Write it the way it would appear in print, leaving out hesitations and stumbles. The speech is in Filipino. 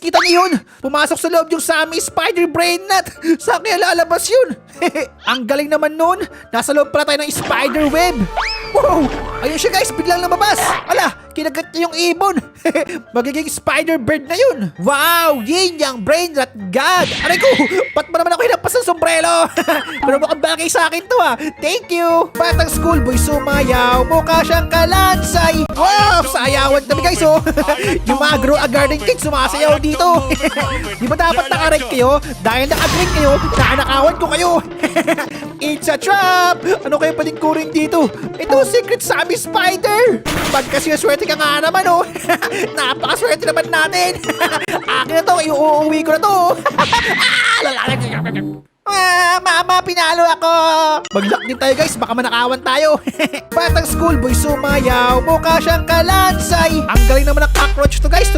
Kita niyo yun? Pumasok sa loob yung Sammy Spider Brain Nut. Saan kaya lalabas yun? Ang galing naman nun. Nasa loob pala tayo ng spider web. Wow! Ayun siya guys, biglang lumabas. Ala, kinagat niya yung ibon. Magiging spider bird na yun. Wow! Yin yang brain nut god. Aray ko! Ba't ba naman ako hinampas ng sombrero? Pero mukhang bagay sa akin to ah. Thank you! Batang schoolboy sumayaw. Mukha siyang kalansay. Wow! Sayawan kami guys oh. Yung mga grow a garden kids sumasayaw dito. Di ba dapat nakarek kayo? Dahil naka-drink kayo, nakanakawan ko kayo. It's a trap! Ano kayo palingkurin dito? Ito, secret Sammy Spider! Pag kasi swerte ka nga naman, oh! Napakaswerte naman natin! Akin na to, iuuwi ko na to! Mama, pinalo ako! Mag-lock din tayo guys, baka manakawan tayo! Batang schoolboy sumayaw, mukha siyang kalansay! Ang galing naman ng cockroach to guys,